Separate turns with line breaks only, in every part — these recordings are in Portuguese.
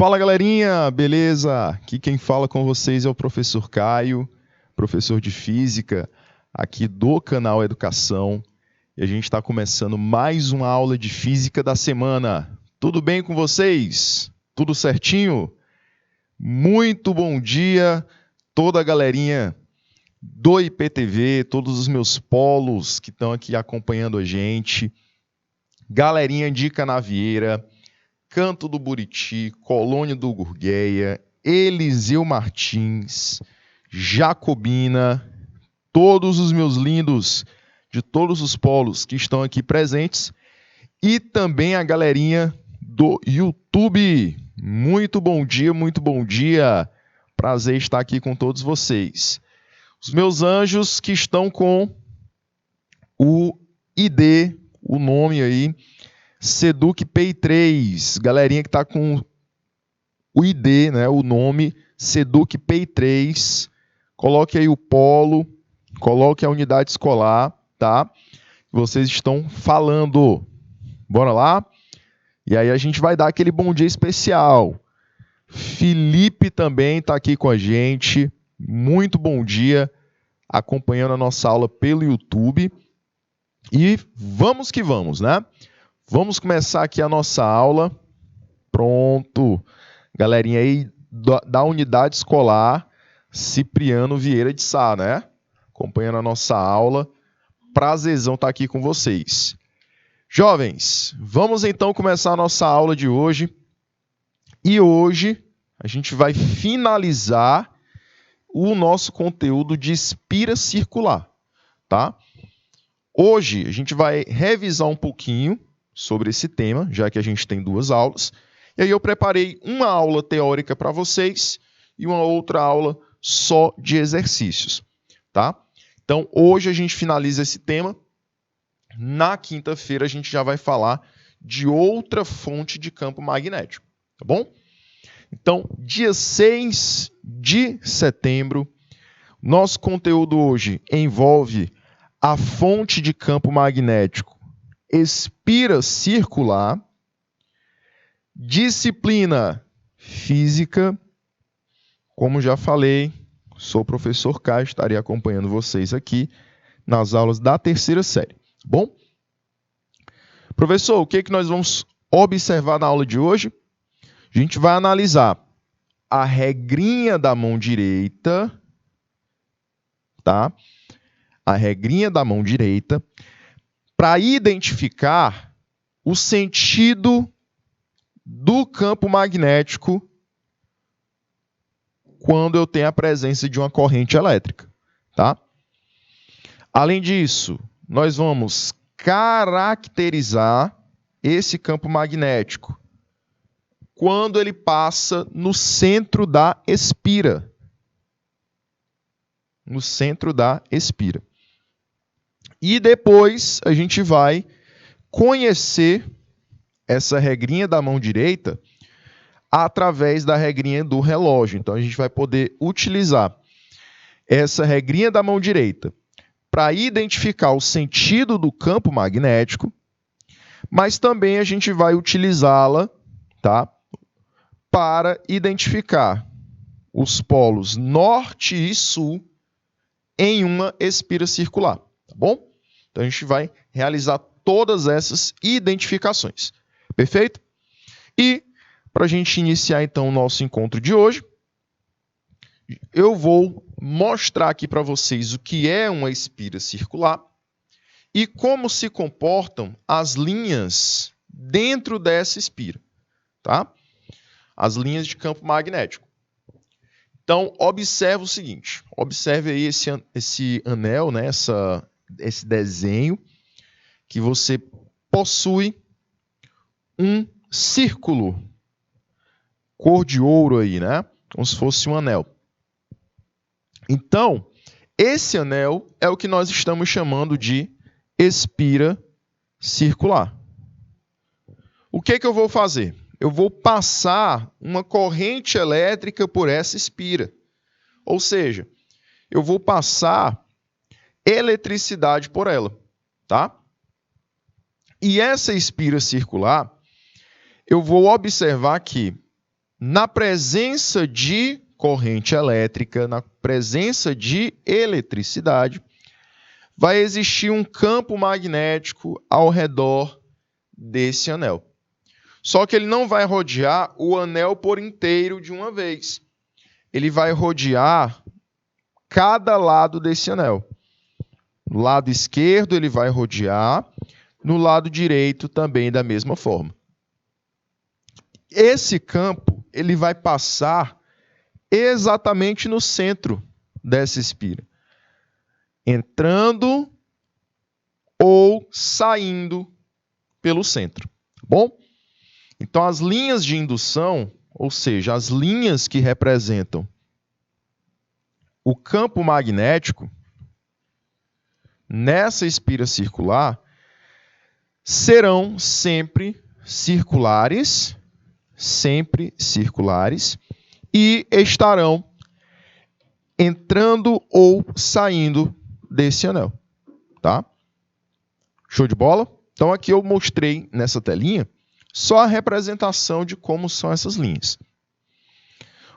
Fala galerinha, beleza? Aqui quem fala com vocês é o professor Caio, professor de Física, aqui do canal Educação. E a gente está começando mais uma aula de Física da semana. Tudo bem com vocês? Tudo certinho? Muito bom dia, toda a galerinha do IPTV, todos os meus polos que estão aqui acompanhando a gente. Galerinha de Canavieira, Canto do Buriti, Colônia do Gurgueia, Eliseu Martins, Jacobina, todos os meus lindos de todos os polos que estão aqui presentes e também a galerinha do YouTube. Muito bom dia, muito bom dia. Prazer estar aqui com todos vocês. Os meus anjos que estão com o ID, o nome aí, Seduc PI3, galerinha que está com o ID, né, o nome Seduc PI3, coloque aí o polo, coloque a unidade escolar, tá? Vocês estão falando. Bora lá? E aí a gente vai dar aquele bom dia especial. Felipe também está aqui com a gente. Muito bom dia, acompanhando a nossa aula pelo YouTube. E vamos que vamos, né? Vamos começar aqui a nossa aula. Pronto. Galerinha aí da unidade escolar Cipriano Vieira de Sá, né? Acompanhando a nossa aula. Prazerzão estar aqui com vocês. Jovens, vamos então começar a nossa aula de hoje. E hoje a gente vai finalizar o nosso conteúdo de espira circular, tá? Hoje a gente vai revisar um pouquinho sobre esse tema, já que a gente tem duas aulas. E aí eu preparei uma aula teórica para vocês e uma outra aula só de exercícios, tá? Então, hoje a gente finaliza esse tema. Na quinta-feira a gente já vai falar de outra fonte de campo magnético, tá bom? Então, dia 6 de setembro, nosso conteúdo hoje envolve a fonte de campo magnético espira circular, disciplina física. Como já falei, sou o professor Caio, estarei acompanhando vocês aqui nas aulas da terceira série. Bom? Professor, o que é que nós vamos observar na aula de hoje? A gente vai analisar a regrinha da mão direita, tá? A regrinha da mão direita, para identificar o sentido do campo magnético quando eu tenho a presença de uma corrente elétrica, tá? Além disso, nós vamos caracterizar esse campo magnético quando ele passa no centro da espira. No centro da espira. E depois a gente vai conhecer essa regrinha da mão direita através da regrinha do relógio. Então, a gente vai poder utilizar essa regrinha da mão direita para identificar o sentido do campo magnético, mas também a gente vai utilizá-la, tá, para identificar os polos norte e sul em uma espira circular, tá bom? Então, a gente vai realizar todas essas identificações. Perfeito? E, para a gente iniciar, então, o nosso encontro de hoje, eu vou mostrar aqui para vocês o que é uma espira circular e como se comportam as linhas dentro dessa espira, tá? As linhas de campo magnético. Então, observe o seguinte. Observe aí esse anel, né? Esse desenho que você possui um círculo cor de ouro aí, né? Como se fosse um anel. Então, esse anel é o que nós estamos chamando de espira circular. O que é que eu vou fazer? Eu vou passar uma corrente elétrica por essa espira. Ou seja, eu vou passar eletricidade por ela, tá? E essa espira circular, eu vou observar que na presença de corrente elétrica, na presença de eletricidade, vai existir um campo magnético ao redor desse anel. Só que ele não vai rodear o anel por inteiro de uma vez. Ele vai rodear cada lado desse anel. No lado esquerdo ele vai rodear, no lado direito também da mesma forma. Esse campo ele vai passar exatamente no centro dessa espira, entrando ou saindo pelo centro, tá bom? Então as linhas de indução, ou seja, as linhas que representam o campo magnético nessa espira circular serão sempre circulares e estarão entrando ou saindo desse anel, tá? Show de bola? Então aqui eu mostrei nessa telinha só a representação de como são essas linhas.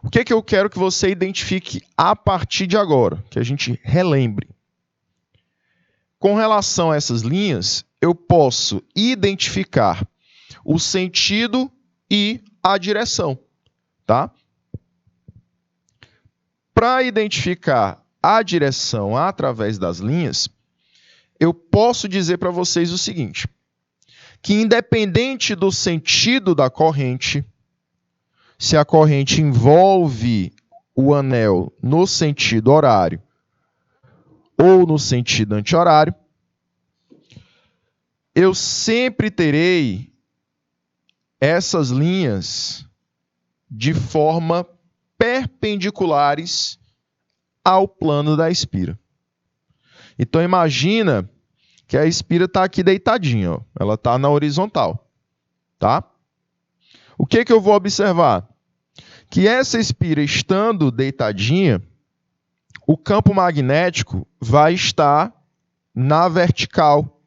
O que eu quero que você identifique a partir de agora, que a gente relembre. Com relação a essas linhas, eu posso identificar o sentido e a direção, tá? Para identificar a direção através das linhas, eu posso dizer para vocês o seguinte, que independente do sentido da corrente, se a corrente envolve o anel no sentido horário ou no sentido anti-horário, eu sempre terei essas linhas de forma perpendiculares ao plano da espira. Então imagina que a espira está aqui deitadinha, ó. Ela está na horizontal, tá? O que eu vou observar? Que essa espira estando deitadinha, o campo magnético vai estar na vertical,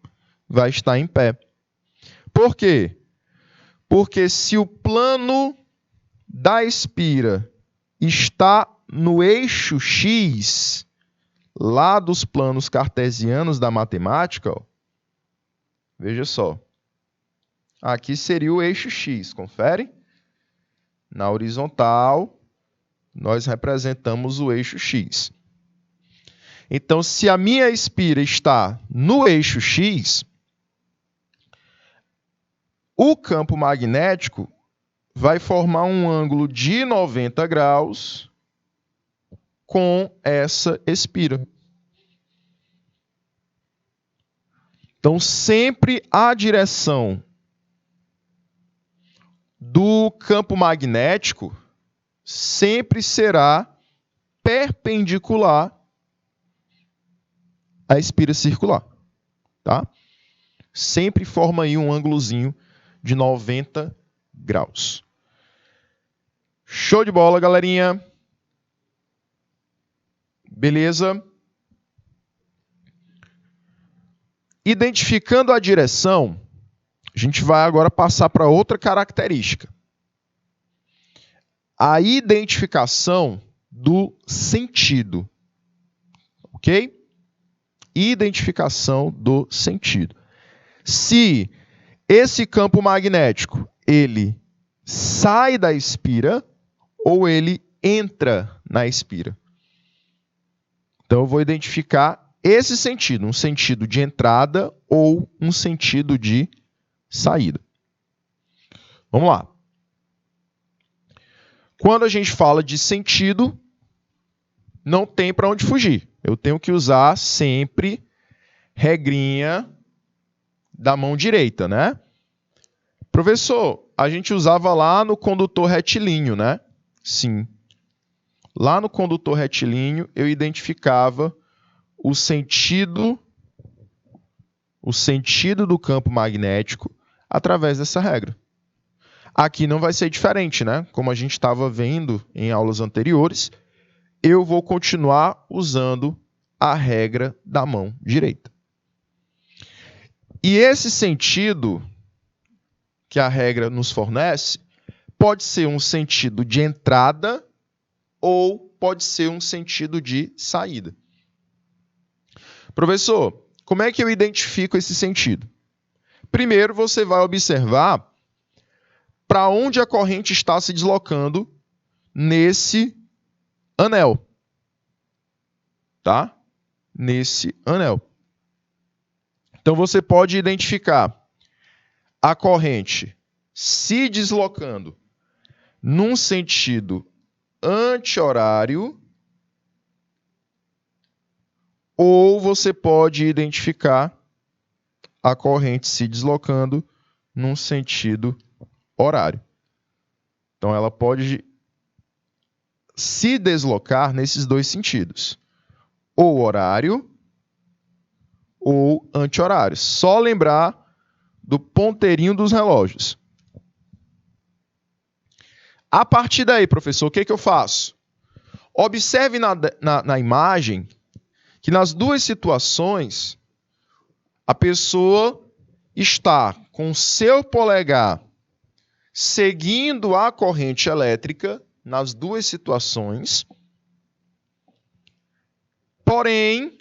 vai estar em pé. Por quê? Porque se o plano da espira está no eixo X, lá dos planos cartesianos da matemática, ó, veja só. Aqui seria o eixo X, confere? Na horizontal, nós representamos o eixo X. Então, se a minha espira está no eixo X, o campo magnético vai formar um ângulo de 90 graus com essa espira. Então, sempre a direção do campo magnético sempre será perpendicular à espira circular, tá? Sempre forma aí um ângulozinho de 90 graus. Show de bola, galerinha. Beleza? Identificando a direção, a gente vai agora passar para outra característica. A identificação do sentido. Ok? Identificação do sentido. Se esse campo magnético ele sai da espira ou ele entra na espira. Então eu vou identificar esse sentido, um sentido de entrada ou um sentido de saída. Vamos lá. Quando a gente fala de sentido, não tem para onde fugir. Eu tenho que usar sempre regrinha da mão direita, né? Professor, a gente usava lá no condutor retilíneo, né? Sim. Lá no condutor retilíneo, eu identificava o sentido do campo magnético através dessa regra. Aqui não vai ser diferente, né? Como a gente estava vendo em aulas anteriores, eu vou continuar usando a regra da mão direita. E esse sentido que a regra nos fornece pode ser um sentido de entrada ou pode ser um sentido de saída. Professor, como é que eu identifico esse sentido? Primeiro, você vai observar para onde a corrente está se deslocando nesse anel. Tá? Nesse anel. Então, você pode identificar a corrente se deslocando num sentido anti-horário, ou você pode identificar a corrente se deslocando num sentido horário. Então, ela pode se deslocar nesses dois sentidos, ou horário ou anti-horário. Só lembrar do ponteirinho dos relógios. A partir daí, professor, o que eu faço? Observe na imagem que nas duas situações a pessoa está com seu polegar seguindo a corrente elétrica nas duas situações. Porém,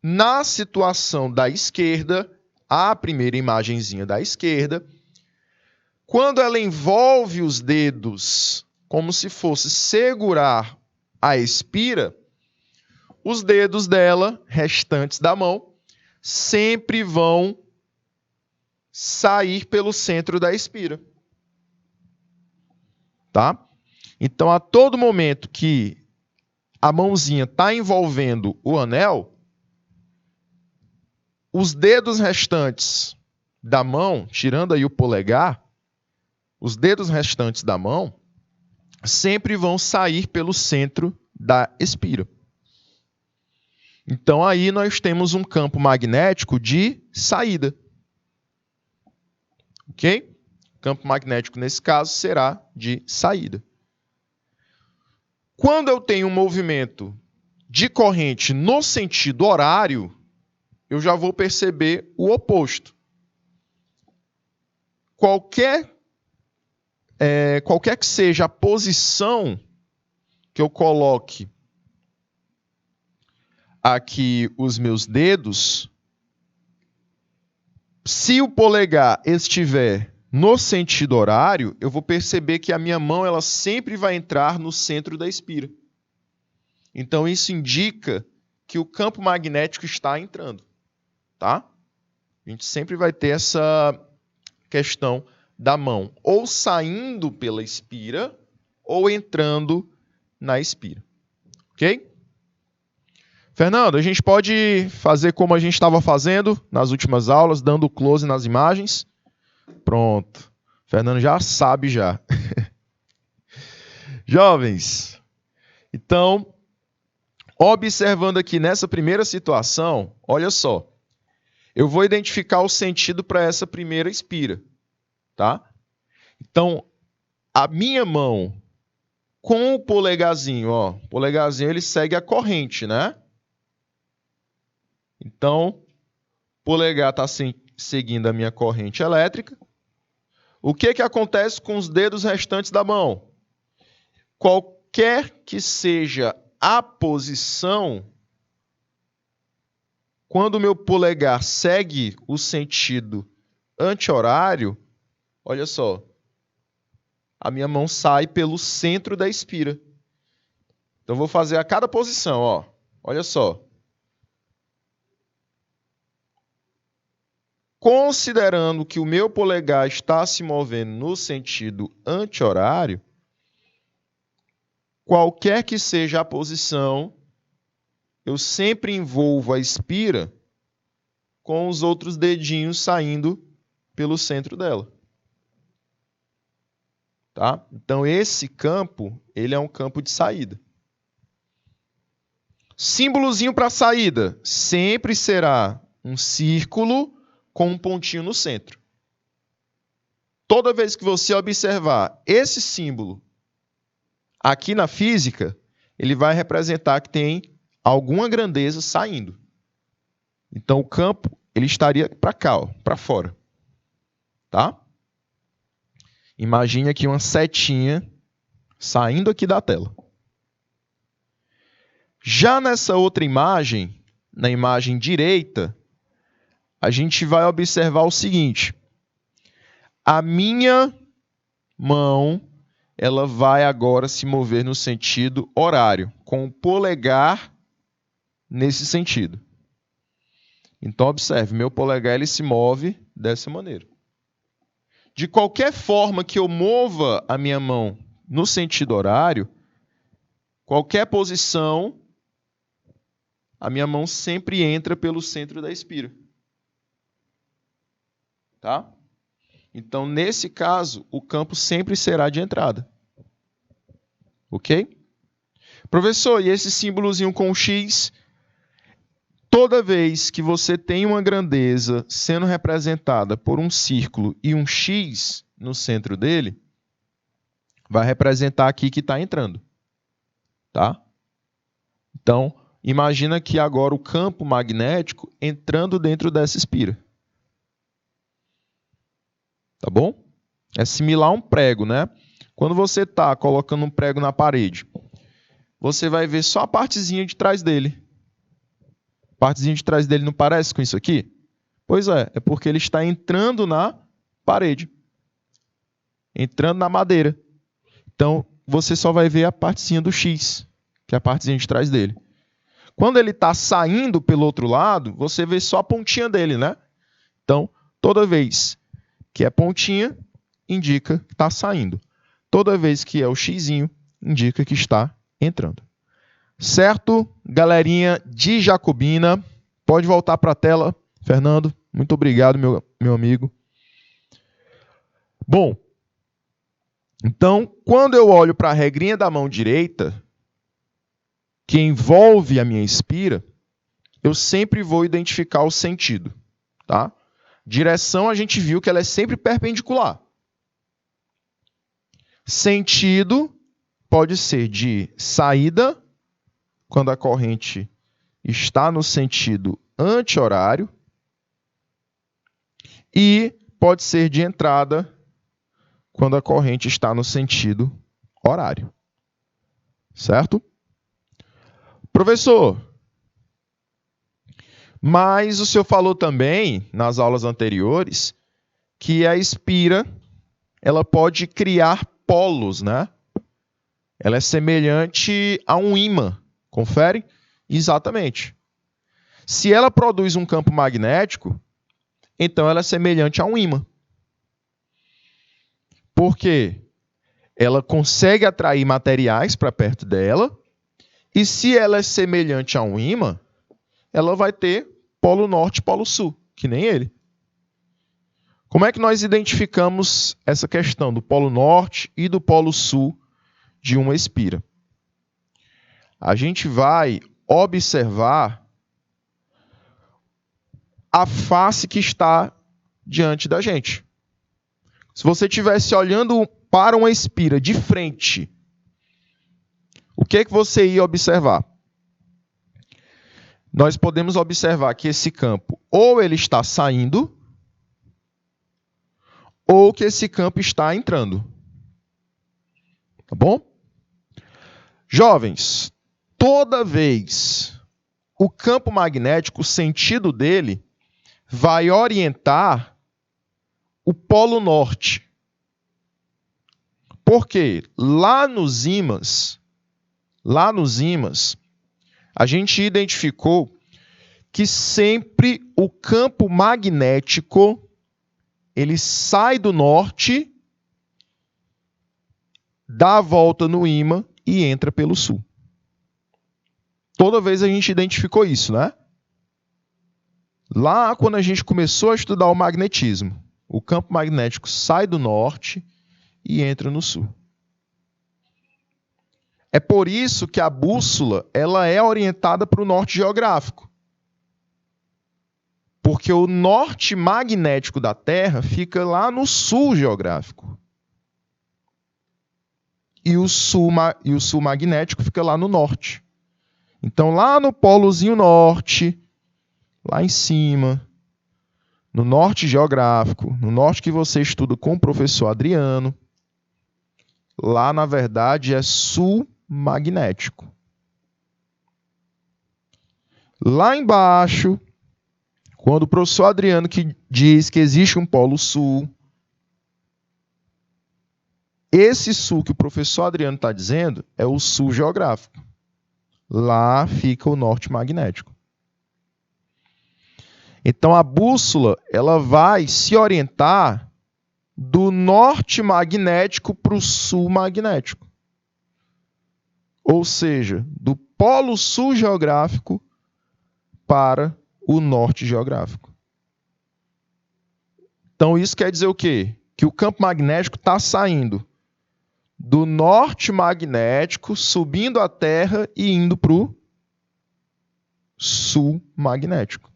na situação da esquerda, a primeira imagenzinha da esquerda, quando ela envolve os dedos como se fosse segurar a espira, os dedos dela, restantes da mão, sempre vão sair pelo centro da espira. Tá? Então, a todo momento que a mãozinha está envolvendo o anel, os dedos restantes da mão, tirando aí o polegar, os dedos restantes da mão sempre vão sair pelo centro da espira. Então, aí nós temos um campo magnético de saída. Ok? O campo magnético, nesse caso, será de saída. Quando eu tenho um movimento de corrente no sentido horário, eu já vou perceber o oposto. Qualquer que seja a posição que eu coloque aqui os meus dedos, se o polegar estiver no sentido horário, eu vou perceber que a minha mão ela sempre vai entrar no centro da espira. Então, isso indica que o campo magnético está entrando. Tá? A gente sempre vai ter essa questão da mão ou saindo pela espira ou entrando na espira. Ok? Fernando, a gente pode fazer como a gente estava fazendo nas últimas aulas, dando close nas imagens? Pronto. Fernando já sabe já. Jovens, então, observando aqui nessa primeira situação, olha só. Eu vou identificar o sentido para essa primeira espira. Tá? Então, a minha mão com o polegarzinho, ó, o polegarzinho ele segue a corrente, né? Então, o polegar está seguindo a minha corrente elétrica. O que acontece com os dedos restantes da mão? Qualquer que seja a posição, quando o meu polegar segue o sentido anti-horário, olha só, a minha mão sai pelo centro da espira. Então, eu vou fazer a cada posição, ó. Olha só. Considerando que o meu polegar está se movendo no sentido anti-horário, qualquer que seja a posição, eu sempre envolvo a espira com os outros dedinhos saindo pelo centro dela. Tá? Então, esse campo, ele é um campo de saída. Símbolozinho para saída sempre será um círculo com um pontinho no centro. Toda vez que você observar esse símbolo aqui na física, ele vai representar que tem alguma grandeza saindo. Então, o campo ele estaria para cá, para fora. Tá? Imagine aqui uma setinha saindo aqui da tela. Já nessa outra imagem, na imagem direita, a gente vai observar o seguinte. A minha mão, ela vai agora se mover no sentido horário, com o polegar nesse sentido. Então, observe, meu polegar ele se move dessa maneira. De qualquer forma que eu mova a minha mão no sentido horário, qualquer posição, a minha mão sempre entra pelo centro da espira. Tá? Então, nesse caso, o campo sempre será de entrada. Ok? Professor, e esse símbolozinho com X? Toda vez que você tem uma grandeza sendo representada por um círculo e um X no centro dele, vai representar aqui que está entrando. Tá? Então, imagina que agora o campo magnético entrando dentro dessa espira. Tá bom? É similar a um prego, né? Quando você está colocando um prego na parede, você vai ver só a partezinha de trás dele. A partezinha de trás dele não parece com isso aqui? Pois é porque ele está entrando na parede. Entrando na madeira. Então, você só vai ver a partezinha do X, que é a partezinha de trás dele. Quando ele está saindo pelo outro lado, você vê só a pontinha dele, né? Então, toda vez que é pontinha, indica que está saindo. Toda vez que é o xizinho, indica que está entrando. Certo, galerinha de Jacobina? Pode voltar para a tela, Fernando. Muito obrigado, meu amigo. Bom, então, quando eu olho para a regrinha da mão direita, que envolve a minha espira, eu sempre vou identificar o sentido. Tá? Direção, a gente viu que ela é sempre perpendicular. Sentido pode ser de saída, quando a corrente está no sentido anti-horário, e pode ser de entrada, quando a corrente está no sentido horário. Certo? Professor, mas o senhor falou também, nas aulas anteriores, que a espira ela pode criar polos, né? Ela é semelhante a um ímã. Confere? Exatamente. Se ela produz um campo magnético, então ela é semelhante a um ímã. Por quê? Ela consegue atrair materiais para perto dela, e se ela é semelhante a um ímã, ela vai ter polo norte e polo sul, que nem ele. Como é que nós identificamos essa questão do polo norte e do polo sul de uma espira? A gente vai observar a face que está diante da gente. Se você estivesse olhando para uma espira de frente, o que é que você ia observar? Nós podemos observar que esse campo ou ele está saindo, ou que esse campo está entrando. Tá bom? Jovens, toda vez o campo magnético, o sentido dele, vai orientar o polo norte. Porque lá nos ímãs, a gente identificou que sempre o campo magnético ele sai do norte, dá a volta no ímã e entra pelo sul. Toda vez a gente identificou isso, né? Lá quando a gente começou a estudar o magnetismo, o campo magnético sai do norte e entra no sul. É por isso que a bússola ela é orientada para o norte geográfico. Porque o norte magnético da Terra fica lá no sul geográfico. E o sul magnético fica lá no norte. Então, lá no polozinho norte, lá em cima, no norte geográfico, no norte que você estuda com o professor Adriano, lá na verdade é sul magnético. Lá embaixo, quando o professor Adriano que diz que existe um polo sul, esse sul que o professor Adriano está dizendo é o sul geográfico. Lá fica o norte magnético. Então a bússola ela vai se orientar do norte magnético para o sul magnético. Ou seja, do polo sul geográfico para o norte geográfico. Então isso quer dizer o quê? Que o campo magnético está saindo do norte magnético, subindo a Terra e indo para o sul magnético.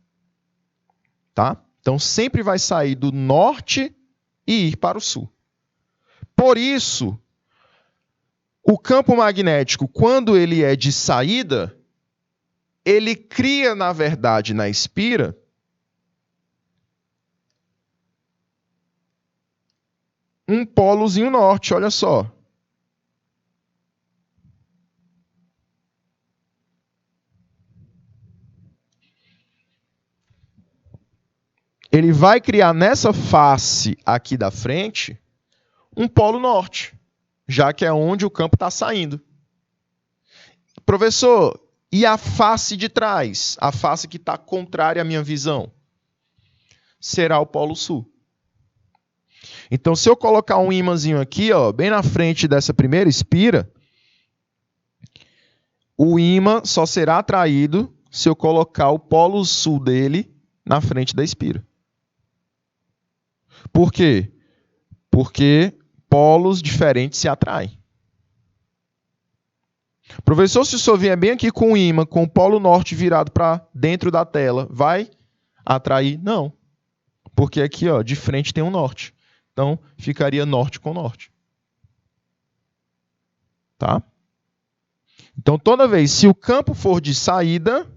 Tá? Então sempre vai sair do norte e ir para o sul. Por isso, o campo magnético, quando ele é de saída, ele cria, na verdade, na espira, um polozinho norte, olha só. Ele vai criar nessa face aqui da frente um polo norte, já que é onde o campo está saindo. Professor, e a face de trás? A face que está contrária à minha visão? Será o polo sul. Então, se eu colocar um ímãzinho aqui, ó, bem na frente dessa primeira espira, o ímã só será atraído se eu colocar o polo sul dele na frente da espira. Por quê? Porque polos diferentes se atraem. Professor, se o senhor vier bem aqui com o ímã, com o polo norte virado para dentro da tela, vai atrair? Não. Porque aqui, ó, de frente tem um norte. Então, ficaria norte com norte. Tá? Então, toda vez, se o campo for de saída,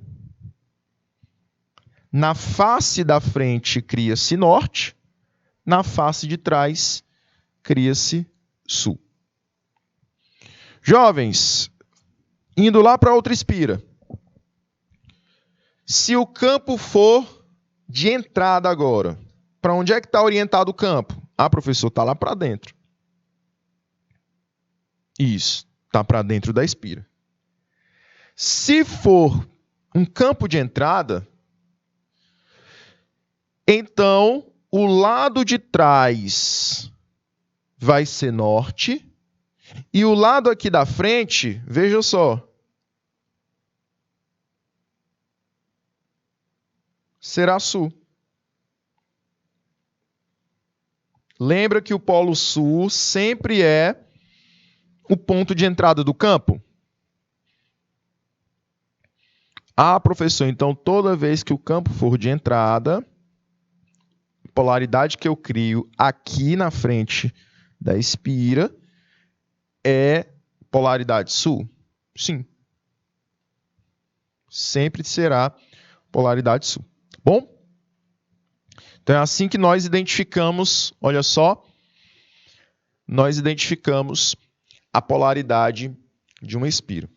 na face da frente cria-se norte, na face de trás cria-se sul. Jovens, indo lá para outra espira. Se o campo for de entrada agora, para onde é que está orientado o campo? Ah, professor, está lá para dentro. Isso, está para dentro da espira. Se for um campo de entrada, então o lado de trás vai ser norte e o lado aqui da frente, veja só, será sul. Lembra que o polo sul sempre é o ponto de entrada do campo? Ah, professor, então toda vez que o campo for de entrada, a polaridade que eu crio aqui na frente da espira é polaridade sul? Sim. Sempre será polaridade sul. Bom? Então é assim que nós identificamos, olha só, nós identificamos a polaridade de uma espira.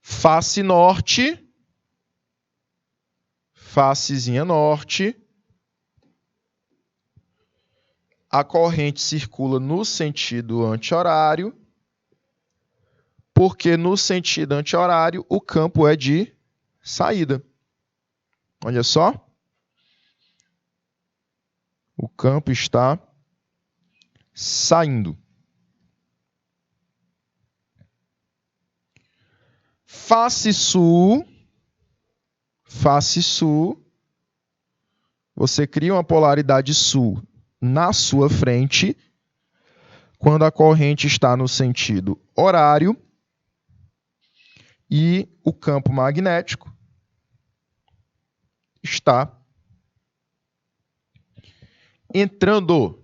Face norte, facezinha norte, a corrente circula no sentido anti-horário, porque no sentido anti-horário o campo é de saída. Olha só. O campo está saindo. Face sul, você cria uma polaridade sul na sua frente, quando a corrente está no sentido horário, e o campo magnético está entrando.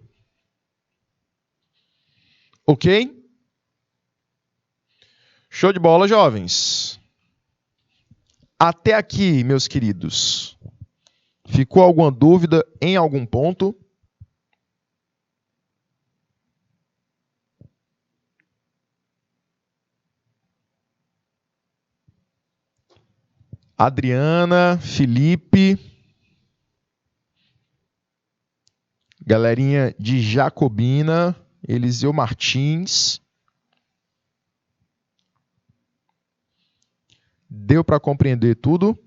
Ok? Show de bola, jovens. Até aqui, meus queridos. Ficou alguma dúvida em algum ponto? Adriana, Felipe, galerinha de Jacobina, Eliseu Martins. Deu para compreender tudo?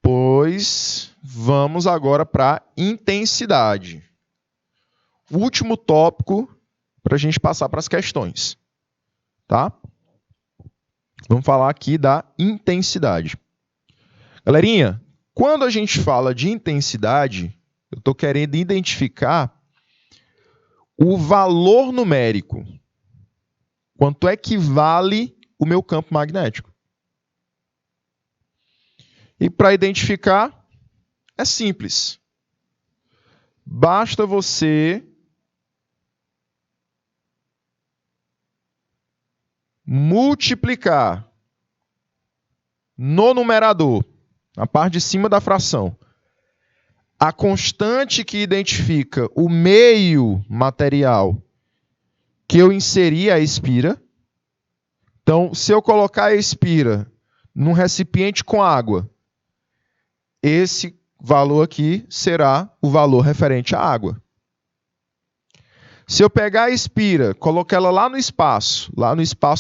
Pois vamos agora para intensidade. O último tópico para a gente passar para as questões. Tá? Vamos falar aqui da intensidade. Galerinha, quando a gente fala de intensidade, eu estou querendo identificar o valor numérico. Quanto é que vale o meu campo magnético? E para identificar, é simples. Basta você multiplicar no numerador, na parte de cima da fração, a constante que identifica o meio material que eu inseri a espira. Então, se eu colocar a espira num recipiente com água, esse valor aqui será o valor referente à água. Se eu pegar a espira, colocar ela lá no espaço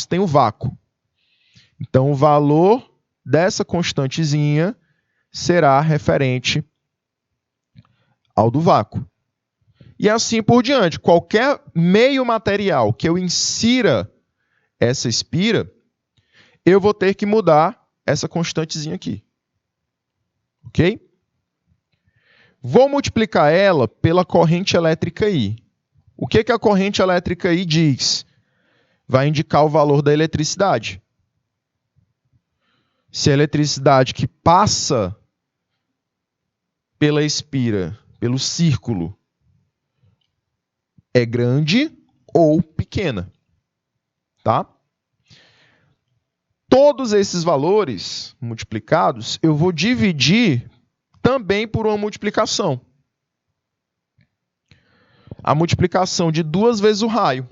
tem o vácuo. Então, o valor dessa constantezinha será referente ao do vácuo. E assim por diante. Qualquer meio material que eu insira essa espira, eu vou ter que mudar essa constantezinha aqui. Ok? Vou multiplicar ela pela corrente elétrica I. O que a corrente elétrica I diz? Vai indicar o valor da eletricidade. Se a eletricidade que passa pela espira, pelo círculo, é grande ou pequena. Tá? Todos esses valores multiplicados, eu vou dividir também por uma multiplicação. A multiplicação de 2 vezes o raio.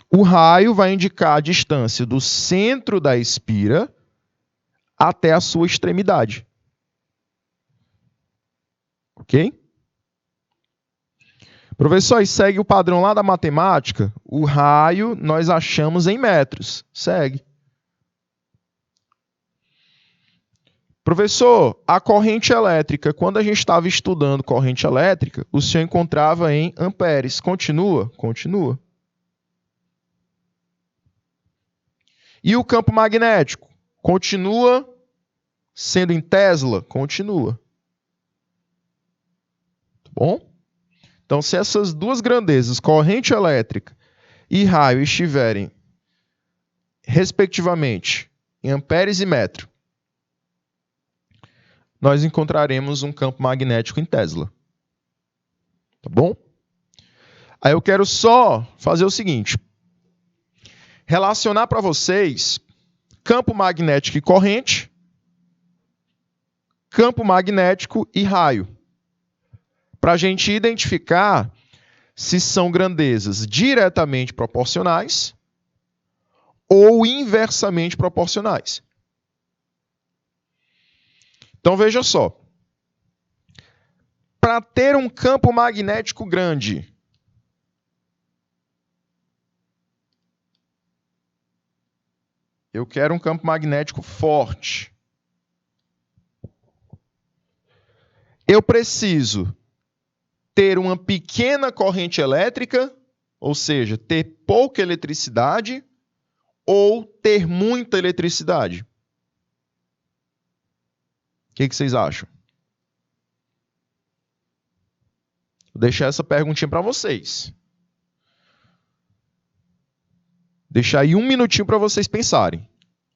O raio vai indicar a distância do centro da espira até a sua extremidade. Ok? Professor, e segue o padrão lá da matemática? O raio nós achamos em metros. Segue. Professor, a corrente elétrica, quando a gente estava estudando corrente elétrica, o senhor encontrava em amperes. Continua? Continua. E o campo magnético? Continua sendo em Tesla? Continua. Tá bom? Então, se essas duas grandezas, corrente elétrica e raio, estiverem, respectivamente, em amperes e metro, nós encontraremos um campo magnético em Tesla. Tá bom? Aí eu quero só fazer o seguinte. Relacionar para vocês campo magnético e corrente, campo magnético e raio. Para a gente identificar se são grandezas diretamente proporcionais ou inversamente proporcionais. Então, veja só. Para ter um campo magnético grande, eu quero um campo magnético forte. Eu preciso ter uma pequena corrente elétrica, ou seja, ter pouca eletricidade, ou ter muita eletricidade. O que vocês acham? Vou deixar essa perguntinha para vocês. Deixar aí 1 minutinho para vocês pensarem.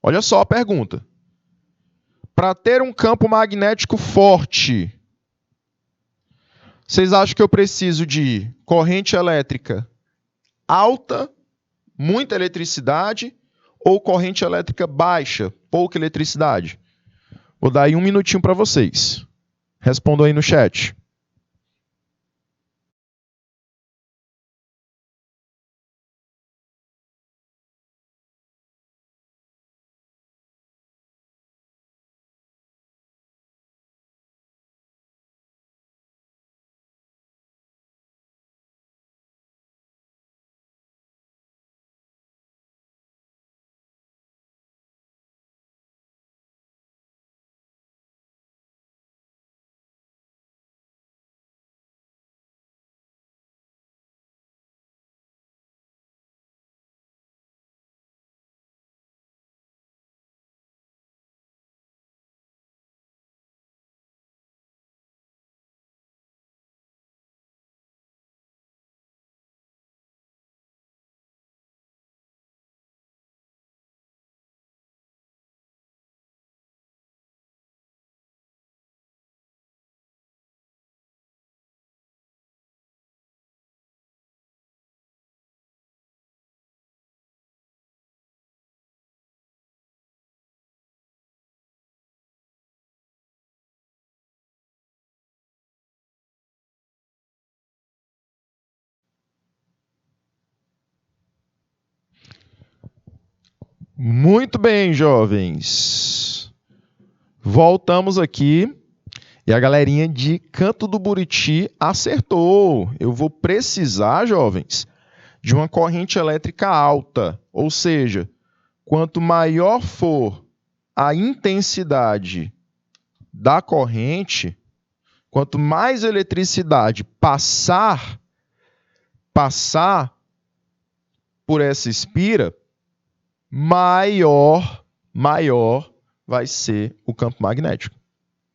Olha só a pergunta. Para ter um campo magnético forte, vocês acham que eu preciso de corrente elétrica alta, muita eletricidade, ou corrente elétrica baixa, pouca eletricidade? Vou dar aí 1 minutinho para vocês. Respondam aí no chat. Muito bem, jovens. Voltamos aqui e a galerinha de Canto do Buriti acertou. Eu vou precisar, jovens, de uma corrente elétrica alta, ou seja, quanto maior for a intensidade da corrente, quanto mais eletricidade passar por essa espira, maior vai ser o campo magnético.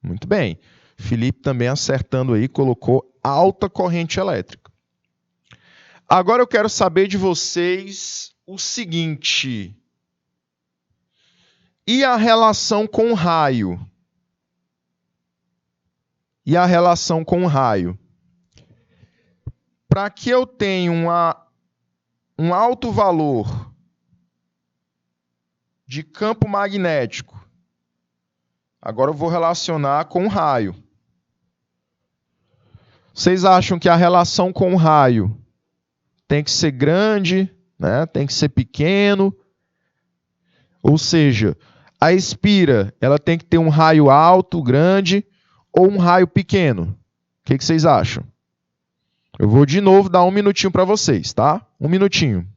Muito bem. Felipe também acertando aí, colocou alta corrente elétrica. Agora eu quero saber de vocês o seguinte: e a relação com o raio? E a relação com o raio? Para que eu tenha um alto valor de campo magnético, agora eu vou relacionar com o raio. Vocês acham que a relação com o raio tem que ser grande, né? Tem que ser pequeno? Ou seja, a espira ela tem que ter um raio alto, grande, ou um raio pequeno? O que vocês acham? Eu vou de novo dar 1 minutinho para vocês, tá? 1 minutinho.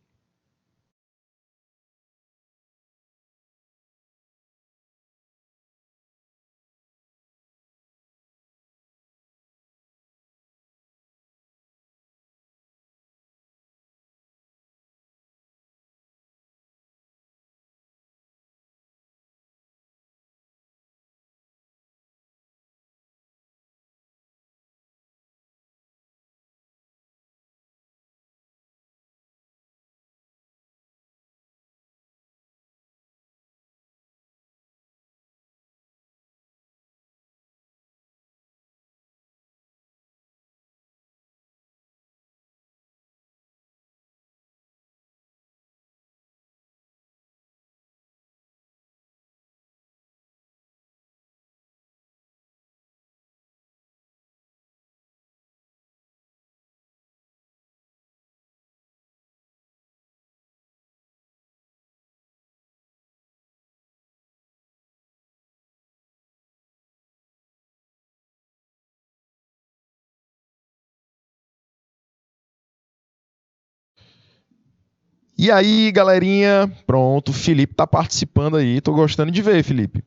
E aí, galerinha? Pronto, o Felipe está participando aí. Estou gostando de ver, Felipe.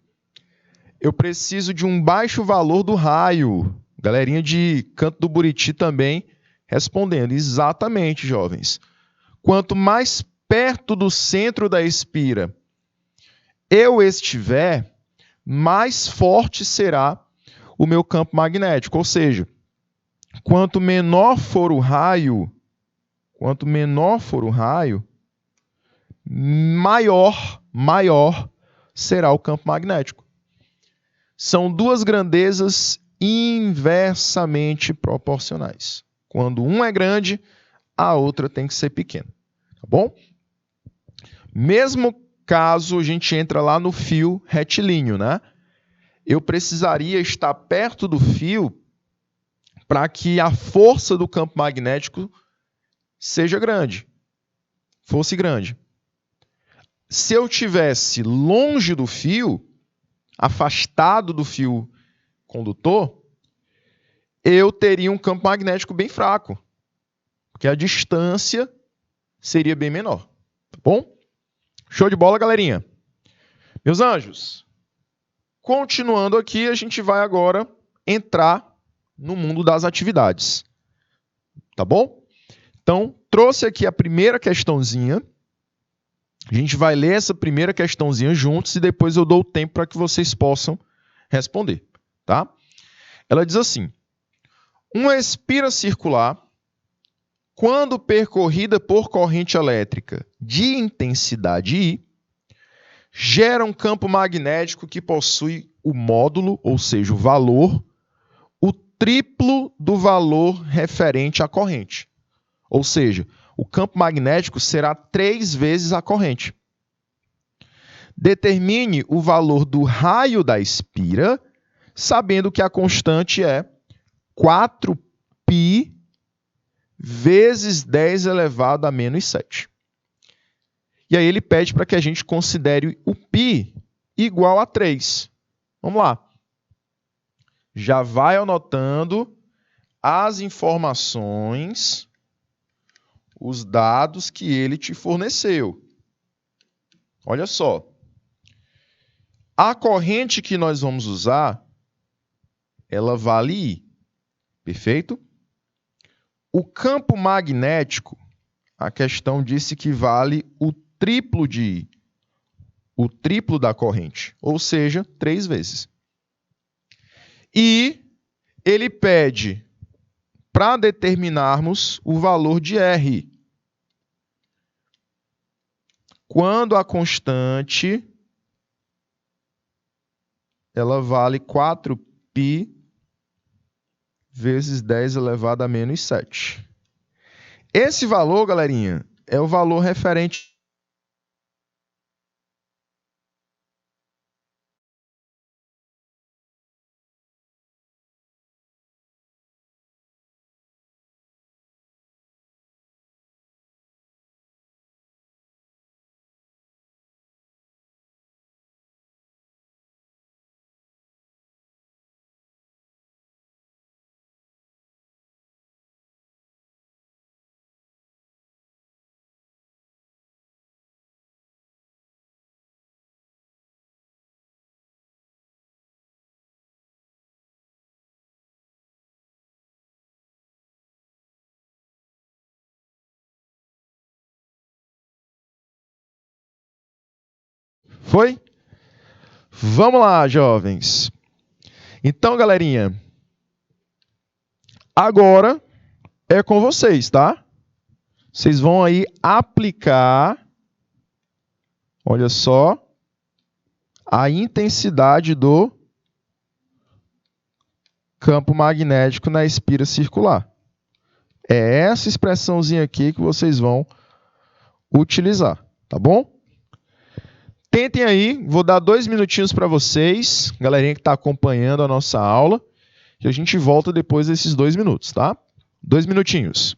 Eu preciso de um baixo valor do raio. Galerinha de Canto do Buriti também respondendo. Exatamente, jovens. Quanto mais perto do centro da espira eu estiver, mais forte será o meu campo magnético. Ou seja, quanto menor for o raio, maior será o campo magnético. São duas grandezas inversamente proporcionais. Quando um é grande, a outra tem que ser pequena. Tá bom? Mesmo caso a gente entra lá no fio retilíneo, né? Eu precisaria estar perto do fio para que a força do campo magnético fosse grande. Se eu estivesse longe do fio, afastado do fio condutor, eu teria um campo magnético bem fraco, porque a distância seria bem menor. Tá bom? Show de bola, galerinha? Meus anjos, continuando aqui, a gente vai agora entrar no mundo das atividades. Tá bom? Então, trouxe aqui a primeira questãozinha. A gente vai ler essa primeira questãozinha juntos e depois eu dou o tempo para que vocês possam responder, tá? Ela diz assim: uma espira circular, quando percorrida por corrente elétrica de intensidade I, gera um campo magnético que possui o módulo, ou seja, o valor, o triplo do valor referente à corrente. Ou seja, o campo magnético será 3 vezes a corrente. Determine o valor do raio da espira, sabendo que a constante é 4π vezes 10 elevado a menos 7. E aí ele pede para que a gente considere o π igual a 3. Vamos lá. Já vai anotando as informações, os dados que ele te forneceu. Olha só. A corrente que nós vamos usar, ela vale I. Perfeito? O campo magnético, a questão disse que vale o triplo de I. O triplo da corrente, ou seja, 3 vezes. E ele pede para determinarmos o valor de R. Quando a constante ela vale 4π vezes 10 elevado a menos 7. Esse valor, galerinha, é o valor referente Foi? Vamos lá, jovens. Então, galerinha, agora é com vocês, tá? Vocês vão aí aplicar, olha só, a intensidade do campo magnético na espira circular. É essa expressãozinha aqui que vocês vão utilizar, tá bom? Tentem aí, vou dar 2 minutinhos para vocês, galerinha que está acompanhando a nossa aula, e a gente volta depois desses 2 minutos, tá? 2 minutinhos.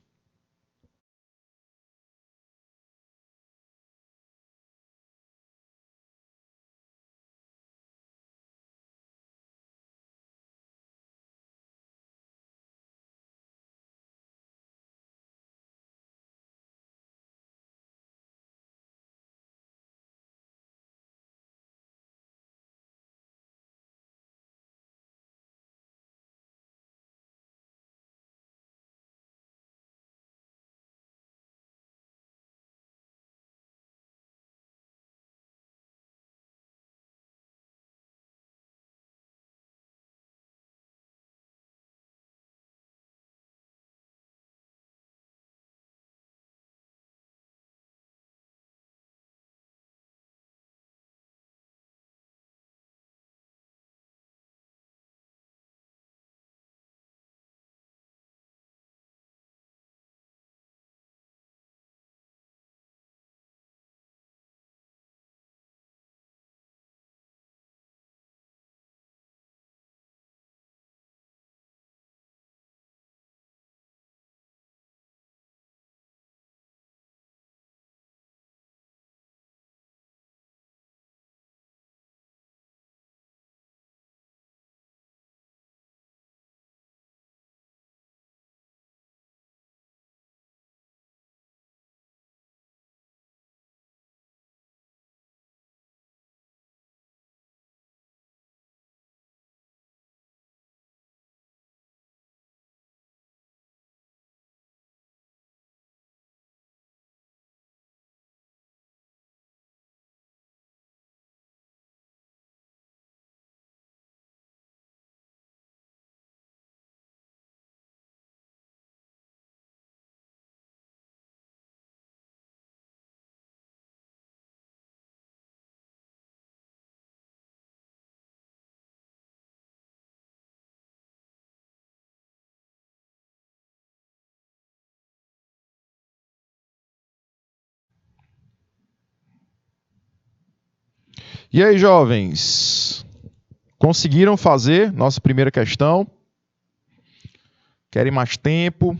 E aí, jovens? Conseguiram fazer nossa primeira questão? Querem mais tempo?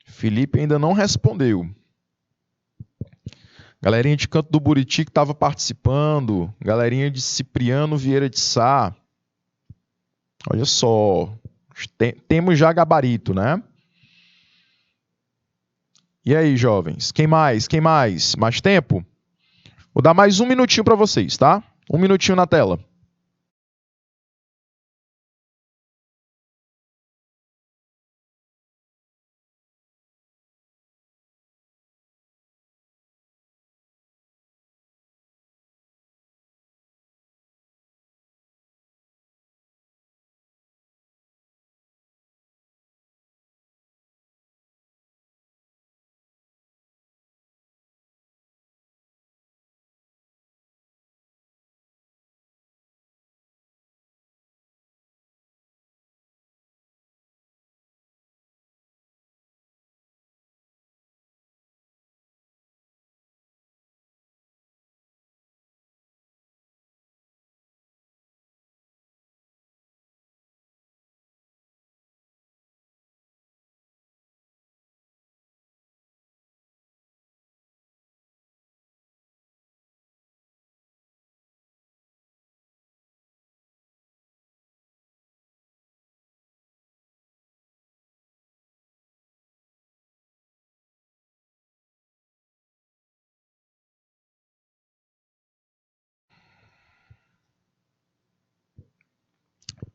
Felipe ainda não respondeu. Galerinha de Canto do Buriti que estava participando. Galerinha de Cipriano Vieira de Sá. Olha só. Temos já gabarito, né? E aí, jovens? Quem mais? Quem mais? Mais tempo? Vou dar mais um minutinho para vocês, tá? Um minutinho na tela.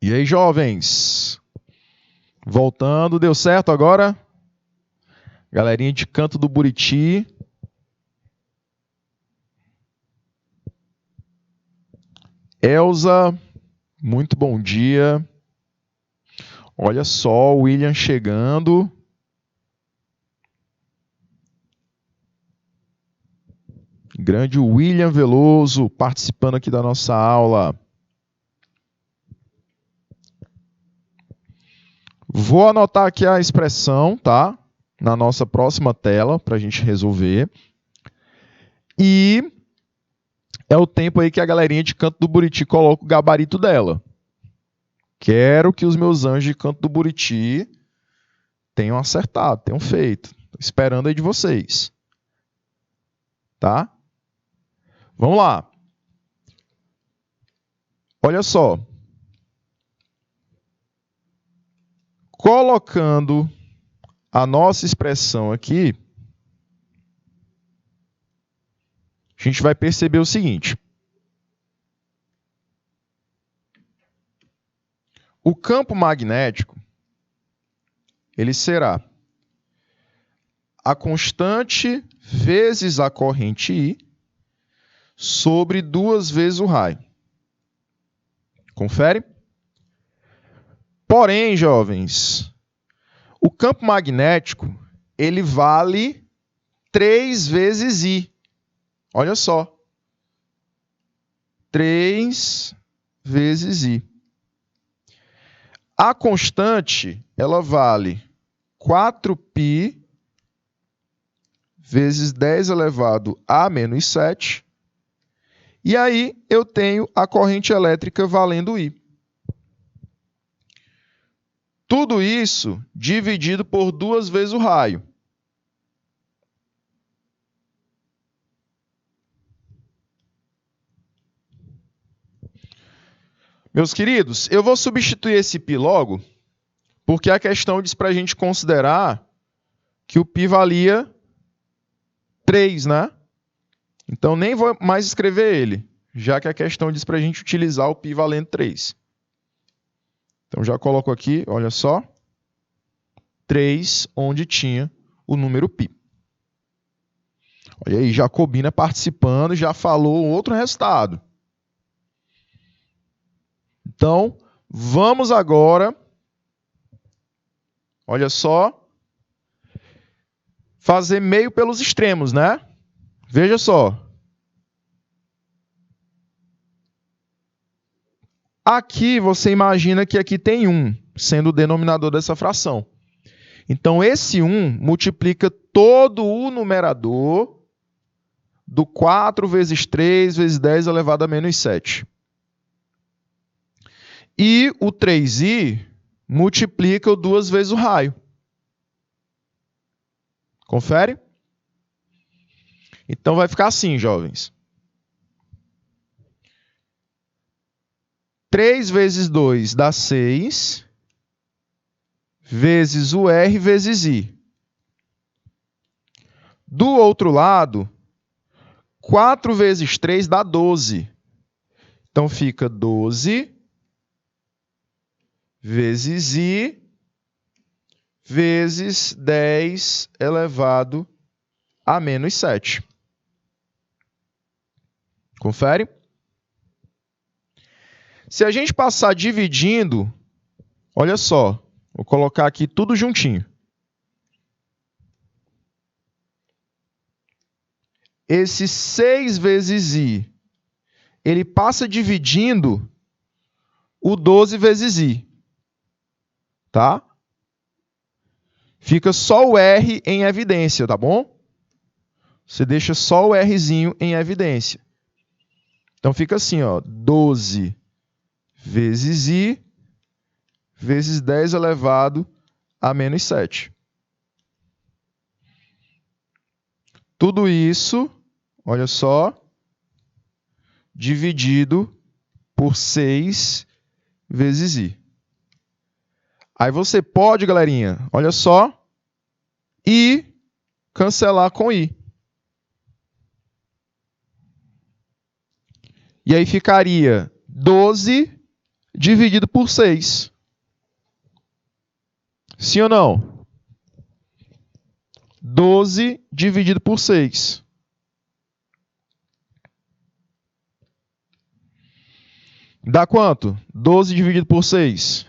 E aí, jovens? Voltando, deu certo agora? Galerinha de Canto do Buriti. Elza, muito bom dia. Olha só, o William chegando. Grande William Veloso participando aqui da nossa aula. Vou anotar aqui a expressão, tá? Na nossa próxima tela, para a gente resolver. E é o tempo aí que a galerinha de Canto do Buriti coloca o gabarito dela. Quero que os meus anjos de Canto do Buriti tenham acertado, tenham feito. Tô esperando aí de vocês. Tá? Vamos lá. Olha só. Colocando a nossa expressão aqui, a gente vai perceber o seguinte. O campo magnético, ele será a constante vezes a corrente I sobre 2 vezes o raio. Confere? Porém, jovens, o campo magnético, ele vale 3 vezes I. Olha só. 3 vezes I. A constante, ela vale 4π vezes 10 elevado a menos 7. E aí eu tenho a corrente elétrica valendo I. Tudo isso dividido por 2 vezes o raio. Meus queridos, eu vou substituir esse π logo, porque a questão diz para a gente considerar que o π valia 3, né? Então nem vou mais escrever ele, já que a questão diz para a gente utilizar o π valendo 3. Então já coloco aqui, olha só, 3, onde tinha o número π. Olha aí, Jacobina participando, já falou outro resultado. Então, vamos agora, olha só, fazer meio pelos extremos, né? Veja só. Aqui você imagina que aqui tem 1, sendo o denominador dessa fração. Então, esse 1 multiplica todo o numerador do 4 vezes 3 vezes 10 elevado a menos 7. E o 3i multiplica o 2 vezes o raio. Confere? Então vai ficar assim, jovens. 3 vezes 2 dá 6, vezes o R vezes I. Do outro lado, 4 vezes 3 dá 12. Então fica 12 vezes I vezes 10 elevado a menos 7. Confere? Se a gente passar dividindo, olha só, vou colocar aqui tudo juntinho. Esse 6 vezes I, ele passa dividindo o 12 vezes I. Tá? Fica só o R em evidência, tá bom? Você deixa só o Rzinho em evidência. Então fica assim, ó, 12 vezes I vezes 10 elevado a menos 7. Tudo isso, olha só, dividido por 6 vezes I. Aí você pode, galerinha, olha só, I cancelar com I. E aí ficaria 12 dividido por 6. Sim ou não? 12 dividido por 6. Dá quanto? 12 dividido por 6.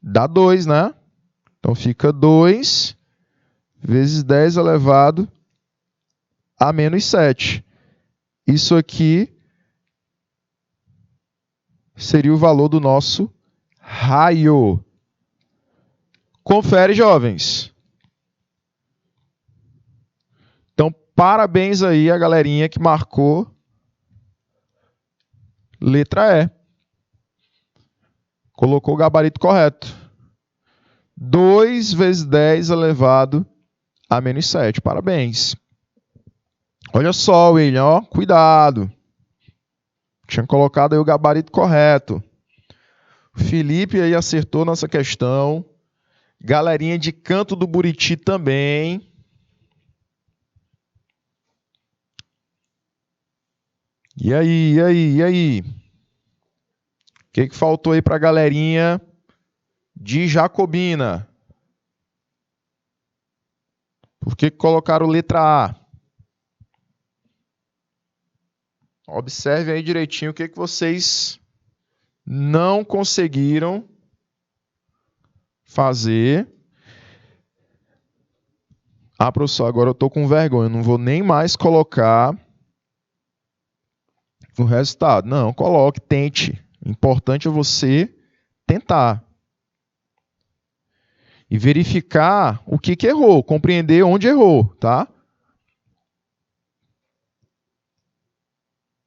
Dá 2, né? Então fica 2 vezes 10 elevado a menos 7. Isso aqui seria o valor do nosso raio. Confere, jovens. Então, parabéns aí a galerinha que marcou letra E. Colocou o gabarito correto. 2 vezes 10 elevado a menos 7. Parabéns. Olha só, William, ó, cuidado. Tinha colocado aí o gabarito correto. Felipe aí acertou nossa questão. Galerinha de Canto do Buriti também. E aí, e aí, e aí? O que faltou aí para a galerinha de Jacobina? Por que colocaram letra A? Observe aí direitinho o que vocês não conseguiram fazer. Ah, professor, agora eu estou com vergonha. Eu não vou nem mais colocar o resultado. Não, coloque, tente. O importante é você tentar. E verificar o que errou, compreender onde errou, tá?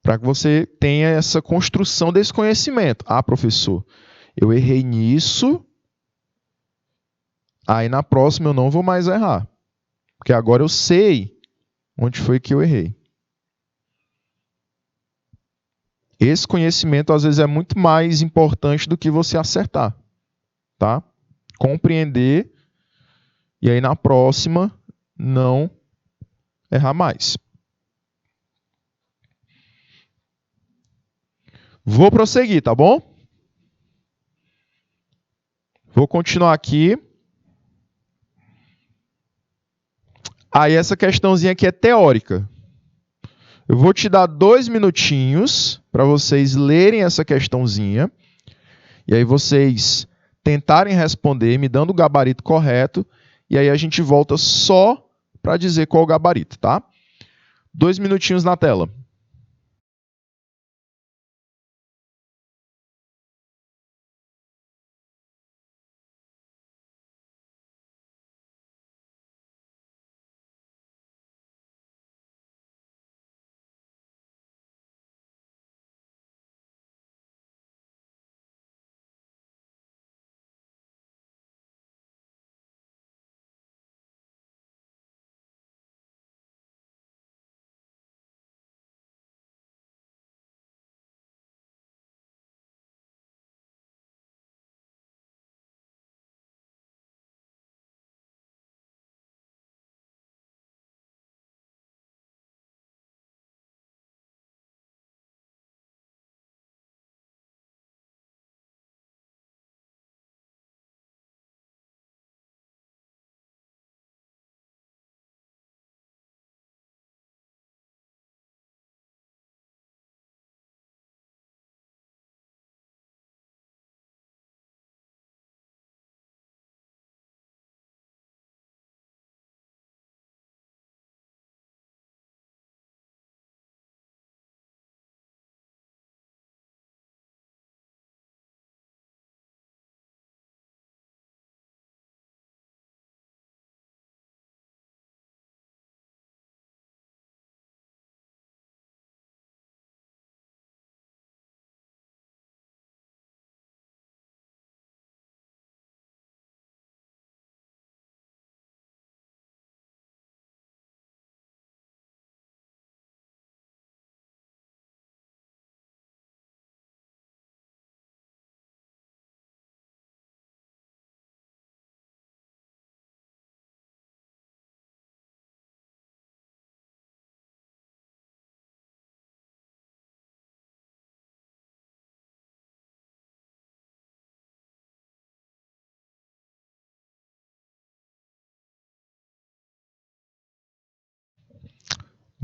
Para que você tenha essa construção desse conhecimento. Ah, professor, eu errei nisso, aí na próxima eu não vou mais errar. Porque agora eu sei onde foi que eu errei. Esse conhecimento, às vezes, é muito mais importante do que você acertar, tá? Compreender e aí na próxima não errar mais. Vou prosseguir, tá bom? Vou continuar aqui. Aí essa questãozinha aqui é teórica. Eu vou te dar 2 minutinhos para vocês lerem essa questãozinha. E aí vocês tentarem responder, me dando o gabarito correto. E aí a gente volta só para dizer qual é o gabarito, tá? 2 minutinhos na tela.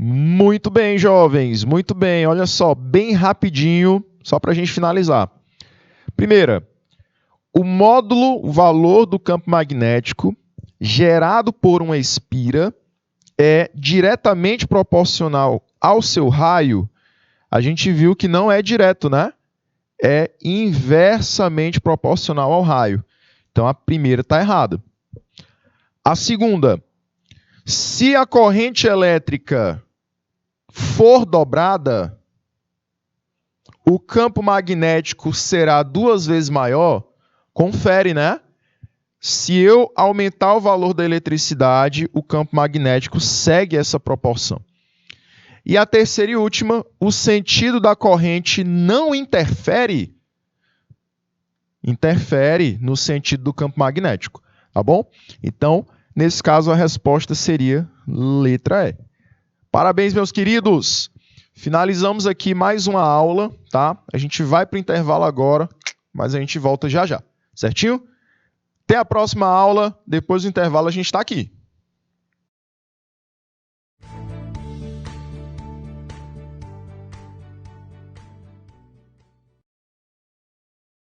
Muito bem, jovens, muito bem. Olha só, bem rapidinho, só para a gente finalizar. Primeira, o módulo valor do campo magnético gerado por uma espira é diretamente proporcional ao seu raio. A gente viu que não é direto, né? É inversamente proporcional ao raio. Então, a primeira está errada. A segunda, se a corrente elétrica for dobrada, o campo magnético será 2 vezes maior. Confere, né? Se eu aumentar o valor da eletricidade, o campo magnético segue essa proporção. E a terceira e última, o sentido da corrente não interfere? Interfere no sentido do campo magnético, tá bom? Então, nesse caso, a resposta seria letra E. Parabéns, meus queridos! Finalizamos aqui mais uma aula, tá? A gente vai para o intervalo agora, mas a gente volta já já, certinho? Até a próxima aula, depois do intervalo a gente está aqui.